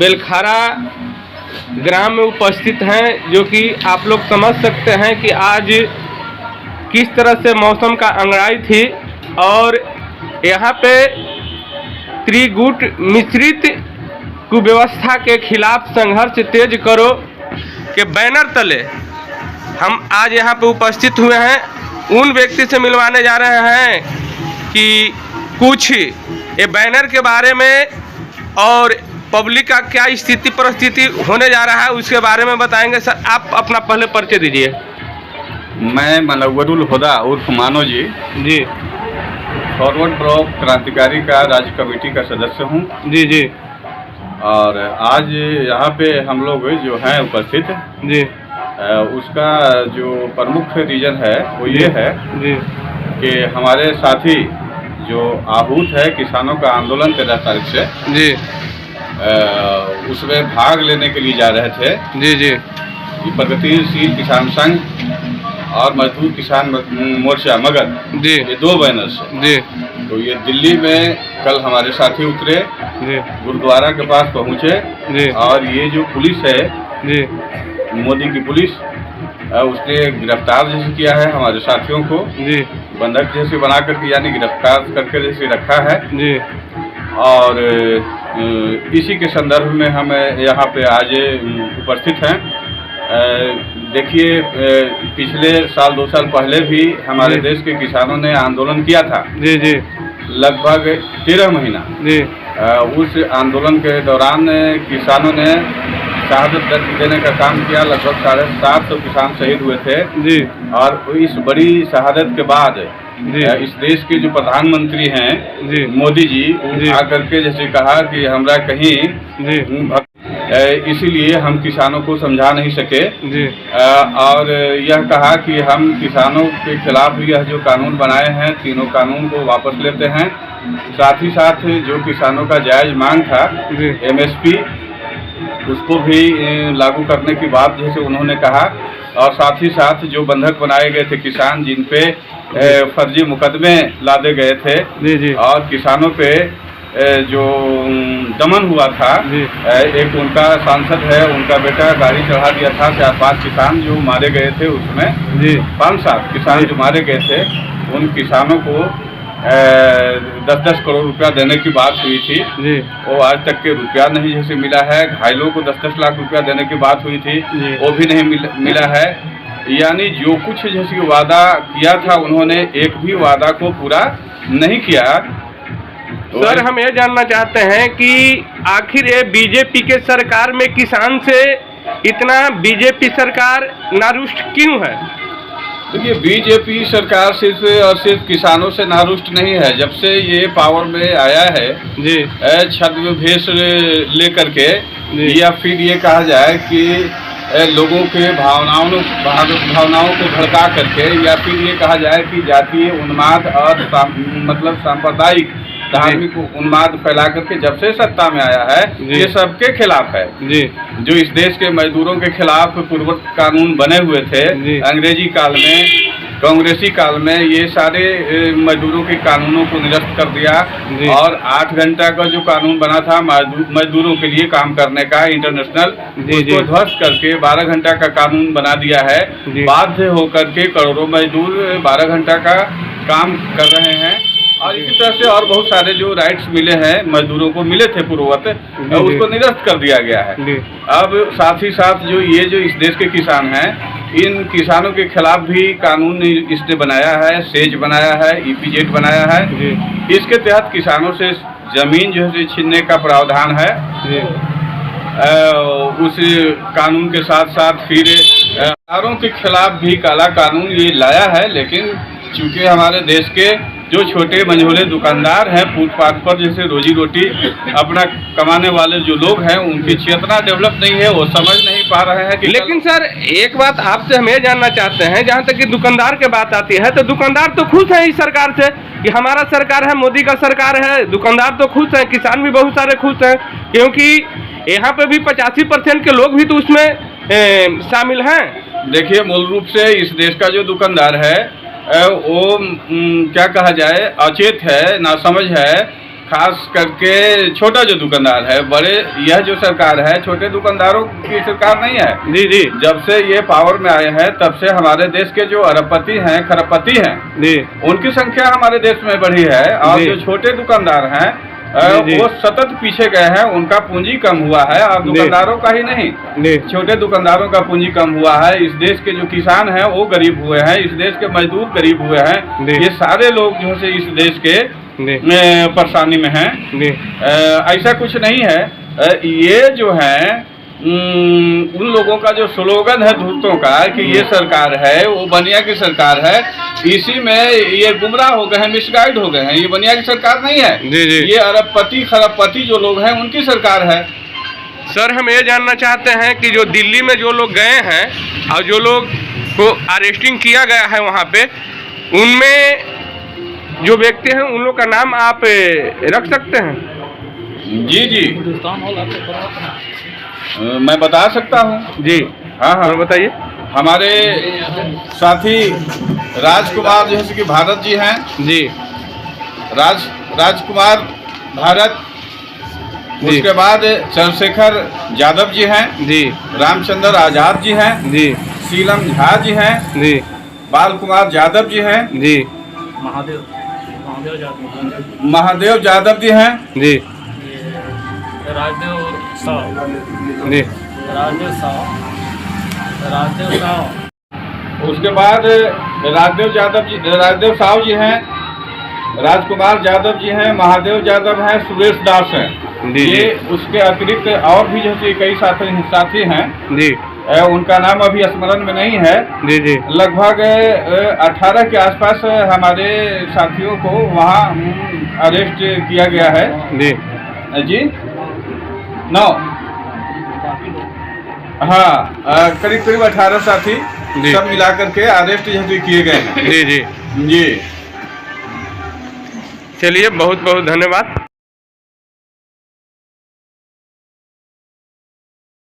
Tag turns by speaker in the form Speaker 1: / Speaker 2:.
Speaker 1: बेलखारा ग्राम में उपस्थित हैं, जो कि आप लोग समझ सकते हैं कि आज किस तरह से मौसम का अंगड़ाई थी। और यहाँ पे त्रिगुट मिश्रित कुव्यवस्था के खिलाफ संघर्ष तेज करो के बैनर तले हम आज यहाँ पे उपस्थित हुए हैं। उन व्यक्ति से मिलवाने जा रहे हैं कि कुछ ये बैनर के बारे में और पब्लिक का क्या स्थिति परिस्थिति होने जा रहा है उसके बारे में बताएंगे। सर, आप अपना पहले परिचय दीजिए।
Speaker 2: मैं मनव्वरुल हुदा उर्फ मानो जी फॉरवर्ड ब्लॉक क्रांतिकारी का राज्य कमेटी का सदस्य हूँ।
Speaker 1: जी।
Speaker 2: और आज यहाँ पे हम लोग जो हैं उपस्थित
Speaker 1: जी,
Speaker 2: उसका जो प्रमुख रीजन है वो ये है
Speaker 1: जी
Speaker 2: कि हमारे साथी जो आहूत है किसानों का आंदोलन 13 तारीख से
Speaker 1: जी
Speaker 2: उसमें भाग लेने के लिए जा रहे थे।
Speaker 1: जी
Speaker 2: ये प्रगतिशील किसान संघ और मजदूर किसान मोर्चा मगध,
Speaker 1: जी
Speaker 2: ये 2 बैनर से
Speaker 1: जी
Speaker 2: तो ये दिल्ली में कल हमारे साथी उतरे,
Speaker 1: जी
Speaker 2: गुरुद्वारा के पास पहुँचे।
Speaker 1: जी
Speaker 2: और ये जो पुलिस है
Speaker 1: जी
Speaker 2: मोदी की पुलिस, उसने गिरफ्तार जैसे किया है हमारे साथियों को,
Speaker 1: जी
Speaker 2: बंधक जैसे बना करके यानी गिरफ्तार करके जैसे रखा है।
Speaker 1: जी
Speaker 2: और इसी के संदर्भ में हम यहाँ पे आज उपस्थित हैं। देखिए, पिछले साल 2 साल पहले भी हमारे देश के किसानों ने आंदोलन किया था। जी लगभग 13 महीना।
Speaker 1: जी
Speaker 2: उस आंदोलन के दौरान किसानों ने शहादत देने का काम किया। लगभग 750 किसान शहीद हुए थे। जी और इस बड़ी शहादत के बाद इस देश के जो प्रधानमंत्री हैं मोदी जी आकर के जैसे कहा कि हमरा कहीं इसीलिए हम किसानों को समझा नहीं सके। जी और यह कहा कि हम किसानों के खिलाफ यह जो कानून बनाए हैं तीनों कानून को वापस लेते हैं। साथ ही साथ जो किसानों का जायज़ मांग था MSP उसको भी लागू करने की बात जैसे उन्होंने कहा। और साथ ही साथ जो बंधक बनाए गए थे किसान जिन पे फर्जी मुकदमे लादे गए थे और किसानों पे जो दमन हुआ था, एक उनका सांसद है उनका बेटा गाड़ी चढ़ा दिया था। 4-5 किसान जो मारे गए थे उसमें 5-7 किसान जो मारे गए थे उन किसानों को 10-10 करोड़ रुपया देने की बात हुई थी। वो आज तक के रुपया नहीं जैसे मिला है। घायलों को 10-10 लाख रुपया देने की बात हुई थी, वो भी नहीं मिला है। यानी जो कुछ जैसे वादा किया था उन्होंने एक भी वादा को पूरा नहीं किया।
Speaker 1: सर, हम ये जानना चाहते हैं कि आखिर ये बीजेपी के सरकार में किसान से इतना बीजेपी सरकार नारुष्ट क्यों है?
Speaker 2: देखिए, बीजेपी सरकार सिर्फ और सिर्फ किसानों से नारुष्ट नहीं है। जब से ये पावर में आया है छद्मवेश लेकर के, या फिर ये कहा जाए कि लोगों के भावनाओं को भड़का करके, या फिर ये कहा जाए कि जातीय उन्माद और मतलब सांप्रदायिक धार्मिक उन्माद फैला करके जब से सत्ता में आया है ये सबके खिलाफ है। जो इस देश के मजदूरों के खिलाफ पूर्ववर्ती कानून बने हुए थे अंग्रेजी काल में, कांग्रेसी काल में, ये सारे मजदूरों के कानूनों को निरस्त कर दिया। और 8 घंटा का जो कानून बना था मजदूरों के लिए काम करने का इंटरनेशनल, उसको ध्वस्त करके 12 घंटा का कानून बना दिया है। बाध्य होकर के करोड़ों मजदूर 12 घंटा का काम कर रहे हैं। और इसी तरह से और बहुत सारे जो राइट्स मिले हैं मजदूरों को मिले थे पूर्ववत, उसको निरस्त कर दिया गया है। अब साथ ही साथ जो इस देश के किसान हैं, इन किसानों के खिलाफ भी कानून इसने बनाया है, सेज बनाया है, EPZ बनाया है। इसके तहत किसानों से जमीन जो है छीनने का प्रावधान है। उस कानून के साथ साथ फिर कारों के खिलाफ भी काला कानून ये लाया है। लेकिन चूंकि हमारे देश के जो छोटे मंझोले दुकानदार हैं, फुटपाथ पर जैसे रोजी रोटी अपना कमाने वाले जो लोग हैं, उनकी चेतना डेवलप नहीं है, वो समझ नहीं पा रहे हैं कि
Speaker 1: लेकिन सर, एक बात आपसे हम ये जानना चाहते हैं, जहाँ तक कि दुकानदार की बात आती है तो दुकानदार तो खुश है इस सरकार से कि हमारा सरकार है, मोदी का सरकार है। दुकानदार तो खुश है, किसान भी बहुत सारे खुश हैं, क्योंकि यहाँ पे भी 85% के लोग भी तो उसमें शामिल हैं।
Speaker 2: देखिए, मूल रूप से इस देश का जो दुकानदार है वो क्या कहा जाए, अचेत है, नासमझ है। खास करके छोटा जो दुकानदार है, बड़े यह जो सरकार है छोटे दुकानदारों की सरकार नहीं है।
Speaker 1: जी जी।
Speaker 2: जब से ये पावर में आए हैं तब से हमारे देश के जो अरबपति हैं, खरबपति हैं
Speaker 1: जी,
Speaker 2: उनकी संख्या हमारे देश में बढ़ी है, और
Speaker 1: जी।
Speaker 2: जो छोटे दुकानदार हैं
Speaker 1: जी।
Speaker 2: वो सतत पीछे गए हैं, उनका पूंजी कम हुआ है, और दुकानदारों का ही नहीं,
Speaker 1: जी,
Speaker 2: छोटे दुकानदारों का पूंजी कम हुआ है। इस देश के जो किसान हैं वो गरीब हुए हैं, इस देश के मजदूर गरीब हुए हैं,
Speaker 1: जी।
Speaker 2: ये सारे लोग जो है इस देश के
Speaker 1: जी,
Speaker 2: परेशानी में हैं।
Speaker 1: जी,
Speaker 2: ऐसा कुछ नहीं है। ये जो है उन लोगों का जो स्लोगन है धूर्तों का कि ये सरकार है वो बनिया की सरकार है, इसी में ये गुमराह हो गए हैं, मिसगाइड हो गए हैं। ये बनिया की सरकार नहीं है,
Speaker 1: जी, जी।
Speaker 2: ये अरबपति खरबपति जो लोग हैं उनकी सरकार है।
Speaker 1: सर हम ये जानना चाहते हैं कि जो दिल्ली में जो लोग गए हैं और जो लोग को अरेस्टिंग किया गया है वहाँ पे, उनमें जो व्यक्ति हैं उन लोग का नाम आप रख सकते हैं?
Speaker 2: जी जी, मैं बता सकता हूँ।
Speaker 1: जी
Speaker 2: हाँ हाँ,
Speaker 1: और बताइए।
Speaker 2: हमारे साथी राजकुमार जैसे कि भारत जी हैं,
Speaker 1: जी
Speaker 2: राजकुमार भारत,
Speaker 1: जी।
Speaker 2: उसके बाद चंद्रशेखर यादव जी हैं,
Speaker 1: जी
Speaker 2: रामचंद्र आजाद जी हैं,
Speaker 1: जी
Speaker 2: शीलम झा जी हैं,
Speaker 1: जी
Speaker 2: बाल कुमार यादव जी हैं,
Speaker 1: जी
Speaker 2: महादेव यादव जी हैं,
Speaker 1: जी
Speaker 3: राजदेव साहब,
Speaker 1: जी
Speaker 3: राजदेव साहब,
Speaker 2: उसके बाद राजदेव साहू जी हैं, राजकुमार यादव जी हैं, महादेव यादव हैं, सुरेश दास हैं।
Speaker 1: जी,
Speaker 2: ये
Speaker 1: जी।
Speaker 2: उसके अतिरिक्त और भी जैसे कई साथी हैं,
Speaker 1: जी
Speaker 2: उनका नाम अभी स्मरण में नहीं है।
Speaker 1: जी जी
Speaker 2: लगभग 18 के आसपास हमारे साथियों को वहाँ अरेस्ट किया गया है।
Speaker 1: जी
Speaker 2: जी 9, हाँ, करीब करीब 18 साथी
Speaker 1: जी।
Speaker 2: सब मिलाकर के अरेस्ट जैसे किए गए हैं।
Speaker 1: जी जी।
Speaker 2: जी,
Speaker 1: चलिए बहुत बहुत धन्यवाद।